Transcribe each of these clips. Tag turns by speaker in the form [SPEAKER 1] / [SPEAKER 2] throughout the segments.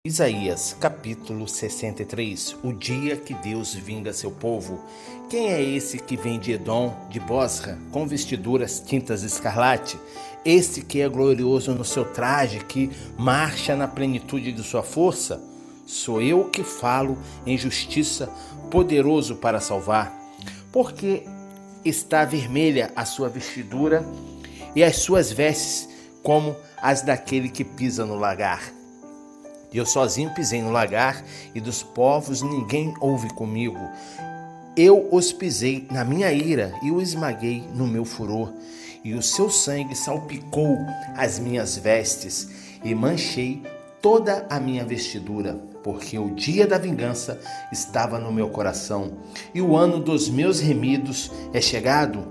[SPEAKER 1] Isaías, capítulo 63. O dia que Deus vinga seu povo. Quem é esse que vem de Edom, de Bosra, com vestiduras tintas escarlate? Este que é glorioso no seu traje, que marcha na plenitude de sua força? Sou eu que falo em justiça, poderoso para salvar. Porque está vermelha a sua vestidura e as suas vestes como as daquele que pisa no lagar. Eu sozinho pisei no lagar, e dos povos ninguém houve comigo. Eu os pisei na minha ira e o esmaguei no meu furor. E o seu sangue salpicou as minhas vestes e manchei toda a minha vestidura, porque o dia da vingança estava no meu coração e o ano dos meus remidos é chegado.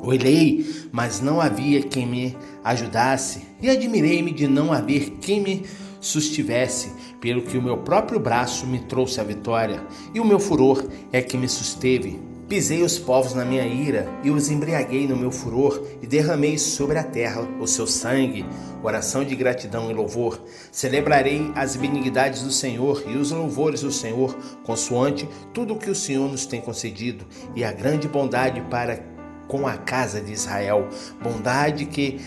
[SPEAKER 1] Olhei, mas não havia quem me ajudasse, e admirei-me de não haver quem me sustivesse, pelo que o meu próprio braço me trouxe a vitória, e o meu furor é que me susteve. Pisei os povos na minha ira, e os embriaguei no meu furor, e derramei sobre a terra o seu sangue. Oração de gratidão e louvor. Celebrarei as benignidades do Senhor e os louvores do Senhor, consoante tudo o que o Senhor nos tem concedido, e a grande bondade para com a casa de Israel, bondade que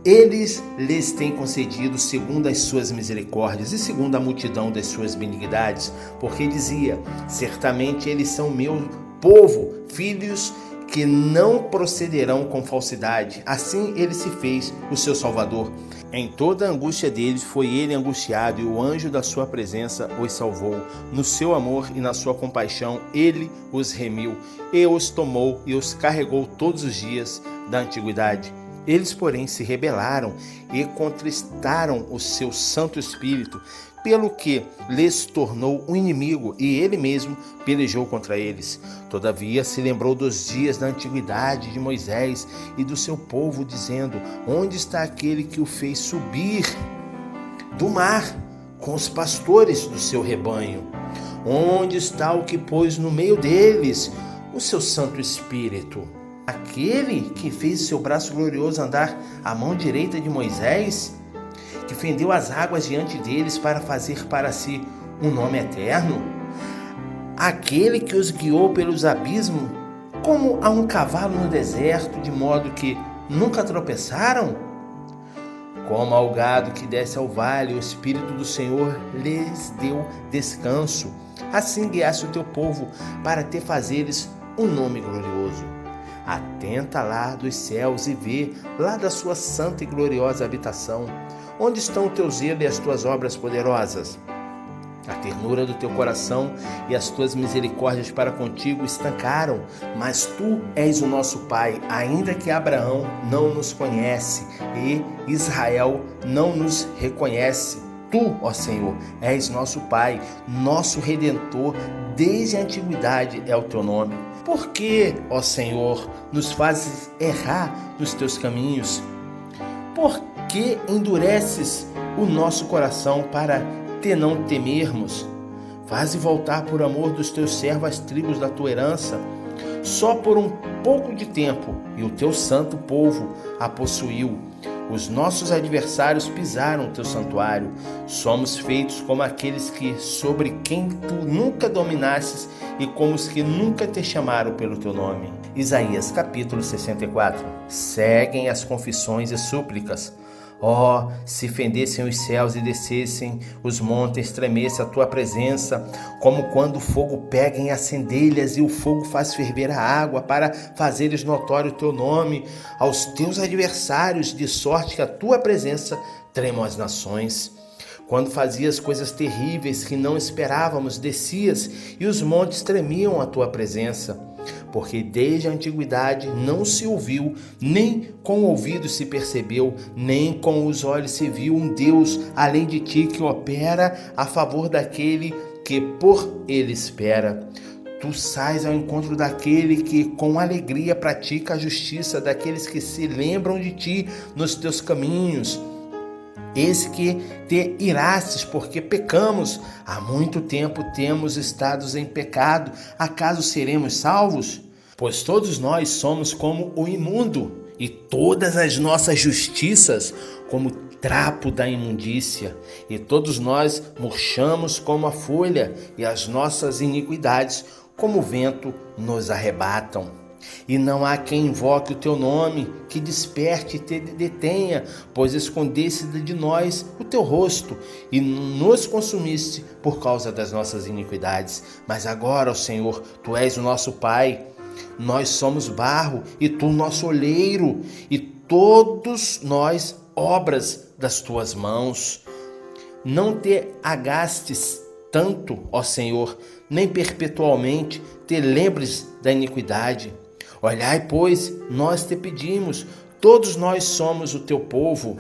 [SPEAKER 1] eles lhes têm concedido segundo as suas misericórdias e segundo a multidão das suas benignidades, porque dizia: certamente eles são meu povo, filhos que não procederão com falsidade. Assim ele se fez o seu Salvador. Em toda a angústia deles foi ele angustiado, e o anjo da sua presença os salvou. No seu amor e na sua compaixão ele os remiu, e os tomou e os carregou todos os dias da antiguidade. Eles, porém, se rebelaram e contristaram o seu Santo Espírito, pelo que lhes tornou um inimigo, e ele mesmo pelejou contra eles. Todavia se lembrou dos dias da antiguidade de Moisés e do seu povo, dizendo: onde está aquele que o fez subir do mar com os pastores do seu rebanho? Onde está o que pôs no meio deles o seu Santo Espírito? Aquele que fez seu braço glorioso andar à mão direita de Moisés, que fendeu as águas diante deles para fazer para si um nome eterno? Aquele que os guiou pelos abismos como a um cavalo no deserto, de modo que nunca tropeçaram? Como ao gado que desce ao vale, o Espírito do Senhor lhes deu descanso. Assim guiasse o teu povo para te fazeres um nome glorioso. Atenta lá dos céus e vê lá da sua santa e gloriosa habitação. Onde estão o teu zelo e as tuas obras poderosas? A ternura do teu coração e as tuas misericórdias para contigo estancaram, mas tu és o nosso Pai, ainda que Abraão não nos conhece e Israel não nos reconhece. Tu, ó Senhor, és nosso Pai, nosso Redentor, desde a antiguidade é o teu nome. Por que, ó Senhor, nos fazes errar nos teus caminhos? Por que endureces o nosso coração para te não temermos? Faze voltar por amor dos teus servos as tribos da tua herança, só por um pouco de tempo, e o teu santo povo a possuiu. Os nossos adversários pisaram o teu santuário. Somos feitos como aqueles que sobre quem tu nunca dominasses, e como os que nunca te chamaram pelo teu nome. Isaías capítulo 64. Seguem as confissões e súplicas. Oh, se fendessem os céus e descessem os montes, tremesse a tua presença, como quando o fogo pega em acendeiras e o fogo faz ferver a água, para fazeres notório o teu nome aos teus adversários, de sorte que a tua presença tremam as nações. Quando fazias coisas terríveis que não esperávamos, descias e os montes tremiam à tua presença. Porque desde a antiguidade não se ouviu, nem com o ouvido se percebeu, nem com os olhos se viu um Deus além de ti, que opera a favor daquele que por ele espera. Tu sais ao encontro daquele que com alegria pratica a justiça, daqueles que se lembram de ti nos teus caminhos. Eis que te irastes, porque pecamos. Há muito tempo temos estado em pecado. Acaso seremos salvos? Pois todos nós somos como o imundo, e todas as nossas justiças como trapo da imundícia, e todos nós murchamos como a folha, e as nossas iniquidades como o vento nos arrebatam. E não há quem invoque o teu nome, que desperte e te detenha, pois escondeste de nós o teu rosto e nos consumiste por causa das nossas iniquidades. Mas agora, ó Senhor, tu és o nosso Pai, nós somos barro e tu nosso oleiro, e todos nós obras das tuas mãos. Não te agastes tanto, ó Senhor, nem perpetualmente te lembres da iniquidade. Olhai, pois, nós te pedimos, todos nós somos o teu povo.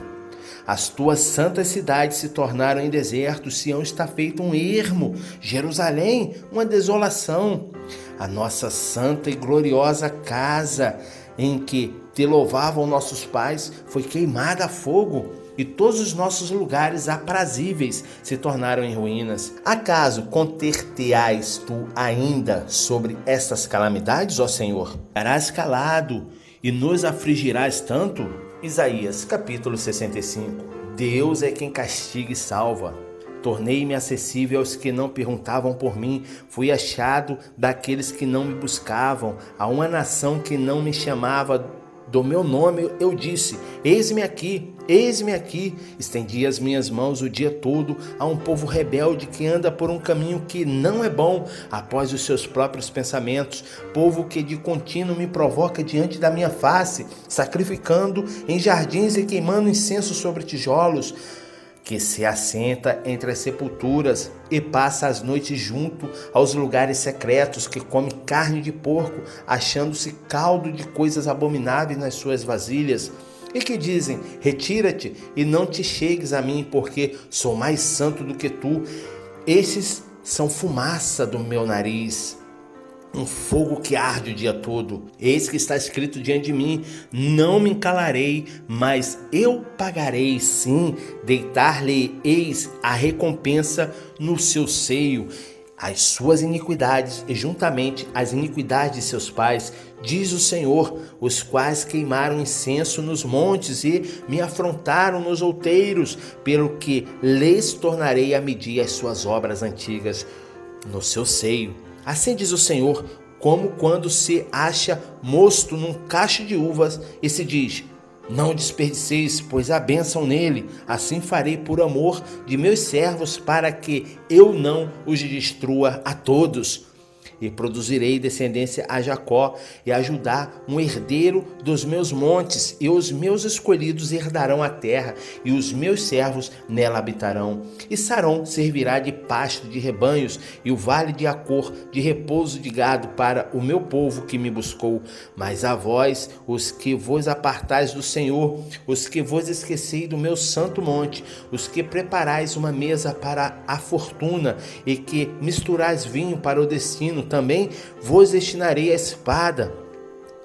[SPEAKER 1] As tuas santas cidades se tornaram em deserto, Sião está feito um ermo, Jerusalém uma desolação. A nossa santa e gloriosa casa, em que te louvavam nossos pais, foi queimada a fogo, e todos os nossos lugares aprazíveis se tornaram em ruínas. Acaso conter-te-ás tu ainda sobre estas calamidades, ó Senhor? Ficarás calado e nos afligirás tanto? Isaías capítulo 65. Deus é quem castiga e salva. Tornei-me acessível aos que não perguntavam por mim, fui achado daqueles que não me buscavam, a uma nação que não me chamava do meu nome. Eu disse, eis-me aqui, estendi as minhas mãos o dia todo a um povo rebelde que anda por um caminho que não é bom, após os seus próprios pensamentos, povo que de contínuo me provoca diante da minha face, sacrificando em jardins e queimando incenso sobre tijolos, que se assenta entre as sepulturas e passa as noites junto aos lugares secretos, que come carne de porco, achando-se caldo de coisas abomináveis nas suas vasilhas, e que dizem, retira-te e não te chegues a mim, porque sou mais santo do que tu. Esses são fumaça do meu nariz, um fogo que arde o dia todo. Eis que está escrito diante de mim, não me calarei, mas eu pagarei, sim, deitar-lhe-eis a recompensa no seu seio, as suas iniquidades e juntamente as iniquidades de seus pais, diz o Senhor, os quais queimaram incenso nos montes e me afrontaram nos outeiros, pelo que lhes tornarei a medir as suas obras antigas no seu seio. Assim diz o Senhor, como quando se acha mosto num cacho de uvas e se diz, não desperdiceis, pois há bênção nele. Assim farei por amor de meus servos, para que eu não os destrua a todos. E produzirei descendência a Jacó e a Judá, um herdeiro dos meus montes, e os meus escolhidos herdarão a terra, e os meus servos nela habitarão. E Sarón servirá de pasto de rebanhos, e o vale de Acor de repouso de gado para o meu povo que me buscou. Mas a vós, os que vos apartais do Senhor, os que vos esquecei do meu santo monte, os que preparais uma mesa para a fortuna, e que misturais vinho para o destino, também vos destinarei a espada,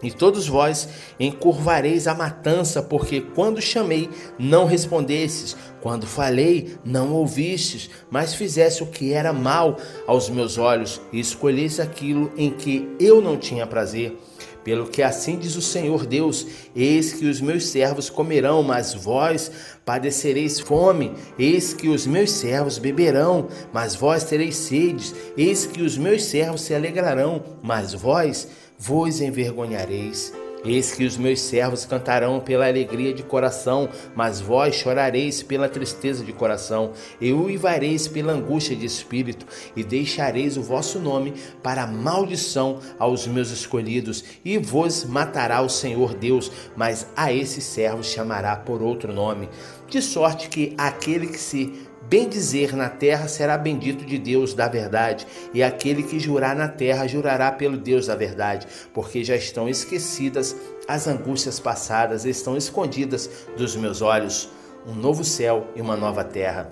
[SPEAKER 1] e todos vós encurvareis a matança, porque quando chamei, não respondestes, quando falei, não ouvistes, mas fizeste o que era mal aos meus olhos, e escolheste aquilo em que eu não tinha prazer. Pelo que assim diz o Senhor Deus, eis que os meus servos comerão, mas vós padecereis fome. Eis que os meus servos beberão, mas vós tereis sede. Eis que os meus servos se alegrarão, mas vós vos envergonhareis. Eis que os meus servos cantarão pela alegria de coração, mas vós chorareis pela tristeza de coração, e uivareis pela angústia de espírito, e deixareis o vosso nome para maldição aos meus escolhidos, e vos matará o Senhor Deus, mas a esses servos chamará por outro nome. De sorte que aquele que se bendizer na terra será bendito de Deus da verdade, e aquele que jurar na terra jurará pelo Deus da verdade, porque já estão esquecidas as angústias passadas, estão escondidas dos meus olhos, um novo céu e uma nova terra.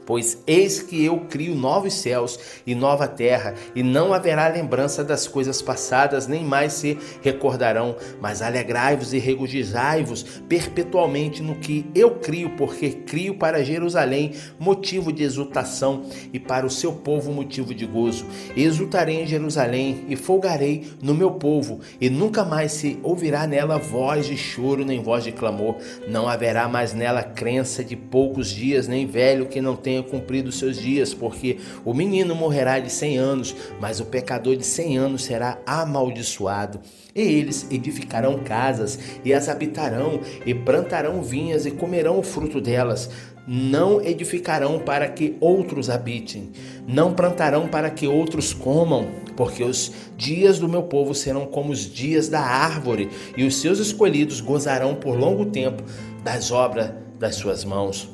[SPEAKER 1] Pois eis que eu crio novos céus e nova terra, e não haverá lembrança das coisas passadas, nem mais se recordarão. Mas alegrai-vos e regozijai-vos perpetualmente no que eu crio, porque crio para Jerusalém motivo de exultação, e para o seu povo motivo de gozo. Exultarei em Jerusalém e folgarei no meu povo, e nunca mais se ouvirá nela voz de choro nem voz de clamor. Não haverá mais nela crença de poucos dias, nem velho que não tenha cumprido seus dias, porque o menino morrerá de 100 anos, mas o pecador de 100 anos será amaldiçoado. E eles edificarão casas e as habitarão, e plantarão vinhas e comerão o fruto delas. Não edificarão para que outros habitem, não plantarão para que outros comam, porque os dias do meu povo serão como os dias da árvore, e os seus escolhidos gozarão por longo tempo das obras das suas mãos.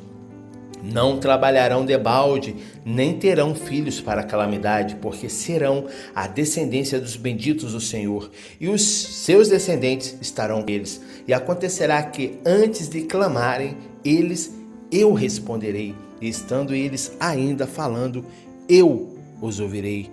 [SPEAKER 1] Não trabalharão debalde, nem terão filhos para a calamidade, porque serão a descendência dos benditos do Senhor, e os seus descendentes estarão com eles. E acontecerá que, antes de clamarem, eu responderei, e estando eles ainda falando, eu os ouvirei.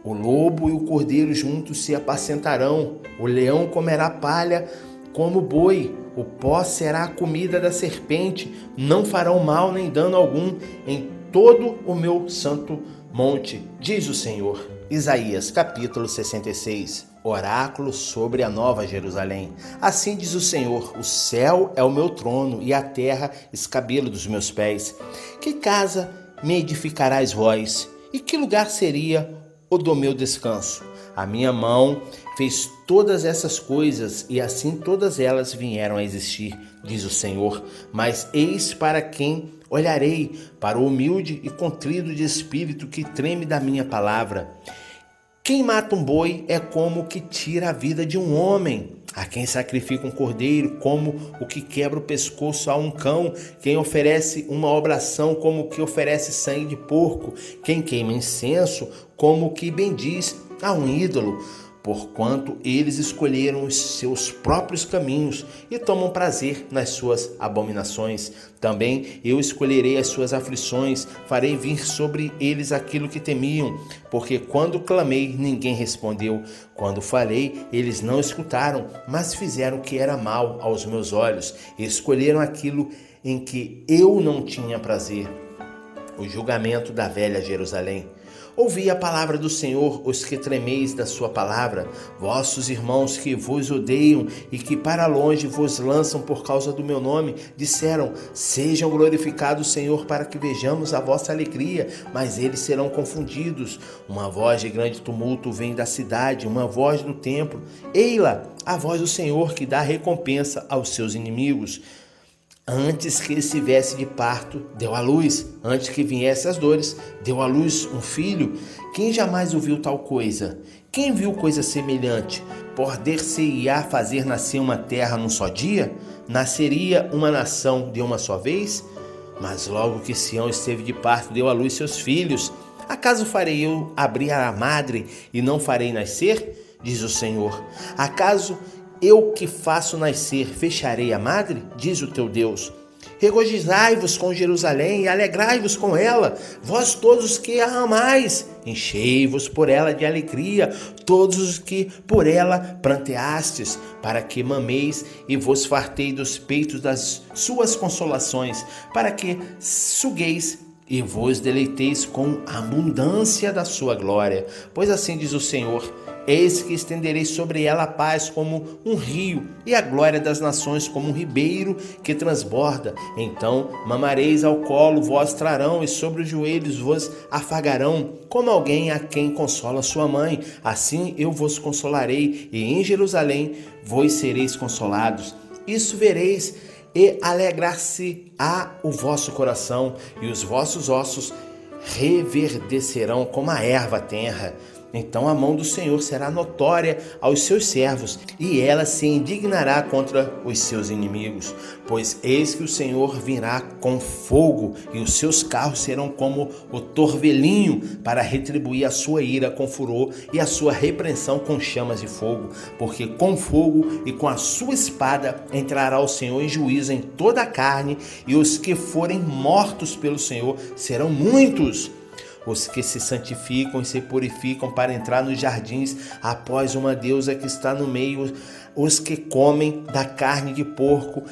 [SPEAKER 1] O lobo e o cordeiro juntos se apacentarão, o leão comerá palha como boi, o pó será a comida da serpente, não farão mal nem dano algum em todo o meu santo monte, diz o Senhor. Isaías capítulo 66, oráculo sobre a nova Jerusalém. Assim diz o Senhor: o céu é o meu trono e a terra escabelo dos meus pés. Que casa me edificarás vós? E que lugar seria o do meu descanso? A minha mão fez todas essas coisas, e assim todas elas vieram a existir, diz o Senhor. Mas eis para quem olharei, para o humilde e contrito de espírito, que treme da minha palavra. Quem mata um boi é como o que tira a vida de um homem. A quem sacrifica um cordeiro, como o que quebra o pescoço a um cão. Quem oferece uma obração, como o que oferece sangue de porco. Quem queima incenso, como o que bendiz a um ídolo. Porquanto eles escolheram os seus próprios caminhos e tomam prazer nas suas abominações. Também eu escolherei as suas aflições, farei vir sobre eles aquilo que temiam. Porque quando clamei, ninguém respondeu. Quando falei, eles não escutaram, mas fizeram o que era mal aos meus olhos. E escolheram aquilo em que eu não tinha prazer. O julgamento da velha Jerusalém. Ouvi a palavra do Senhor, os que tremeis da sua palavra, vossos irmãos que vos odeiam e que para longe vos lançam por causa do meu nome, disseram: sejam glorificados, Senhor, para que vejamos a vossa alegria, mas eles serão confundidos. Uma voz de grande tumulto vem da cidade, uma voz do templo. Ei-la, a voz do Senhor que dá recompensa aos seus inimigos. Antes que estivesse de parto, deu à luz. Antes que viesse as dores, deu à luz um filho. Quem jamais ouviu tal coisa? Quem viu coisa semelhante? Poder-se-ia fazer nascer uma terra num só dia? Nasceria uma nação de uma só vez? Mas logo que Sião esteve de parto, deu à luz seus filhos. Acaso farei eu abrir a madre e não farei nascer? Diz o Senhor. Acaso eu que faço nascer, fecharei a madre? Diz o teu Deus. Regozijai-vos com Jerusalém e alegrai-vos com ela, vós todos que a amais. Enchei-vos por ela de alegria, todos os que por ela pranteastes, para que mameis e vos fartei dos peitos das suas consolações, para que sugueis e vos deleiteis com a abundância da sua glória. Pois assim diz o Senhor: eis que estenderei sobre ela a paz como um rio, e a glória das nações como um ribeiro que transborda. Então mamareis ao colo, vós trarão, e sobre os joelhos vos afagarão, como alguém a quem consola sua mãe. Assim eu vos consolarei, e em Jerusalém vós sereis consolados. Isso vereis, e alegrar-se-á o vosso coração, e os vossos ossos reverdecerão como a erva tenra. Então a mão do Senhor será notória aos seus servos, e ela se indignará contra os seus inimigos. Pois eis que o Senhor virá com fogo, e os seus carros serão como o torvelinho, para retribuir a sua ira com furor e a sua repreensão com chamas de fogo. Porque com fogo e com a sua espada entrará o Senhor em juízo em toda a carne, e os que forem mortos pelo Senhor serão muitos. Os que se santificam e se purificam para entrar nos jardins após uma deusa que está no meio, os que comem da carne de porco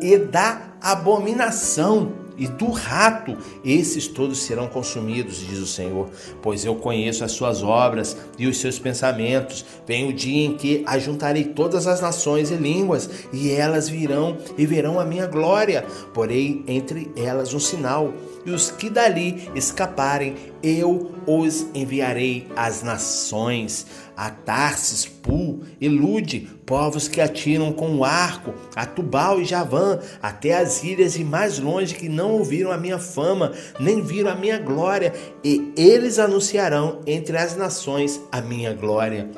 [SPEAKER 1] e da abominação e do rato, esses todos serão consumidos, diz o Senhor. Pois eu conheço as suas obras e os seus pensamentos. Vem o dia em que ajuntarei todas as nações e línguas, e elas virão e verão a minha glória. Porei entre elas um sinal, e os que dali escaparem, eu os enviarei às nações, a Tarsis, Pul e Lude, povos que atiram com o arco, a Tubal e Javã, até as ilhas e mais longe, que não ouviram a minha fama, nem viram a minha glória, e eles anunciarão entre as nações a minha glória.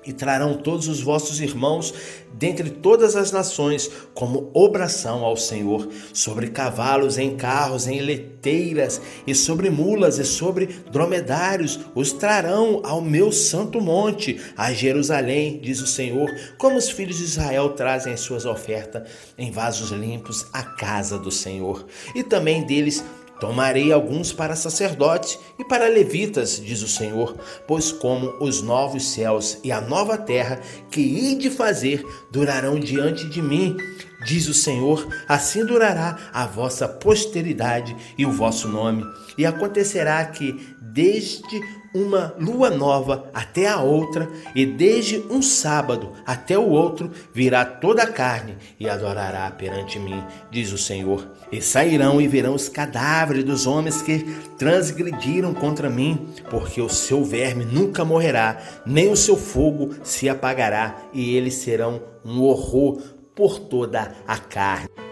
[SPEAKER 1] E trarão todos os vossos irmãos dentre todas as nações como obração ao Senhor, sobre cavalos, em carros, em leteiras, e sobre mulas, e sobre dromedários, os trarão ao meu santo monte, a Jerusalém, diz o Senhor, como os filhos de Israel trazem as suas ofertas em vasos limpos à casa do Senhor. E também deles tomarei alguns para sacerdotes e para levitas, diz o Senhor, pois como os novos céus e a nova terra que hei de fazer durarão diante de mim, diz o Senhor, assim durará a vossa posteridade e o vosso nome. E acontecerá que desde uma lua nova até a outra, e desde um sábado até o outro, virá toda a carne e adorará perante mim, diz o Senhor. E sairão e verão os cadáveres dos homens que transgrediram contra mim, porque o seu verme nunca morrerá, nem o seu fogo se apagará, e eles serão um horror por toda a carne.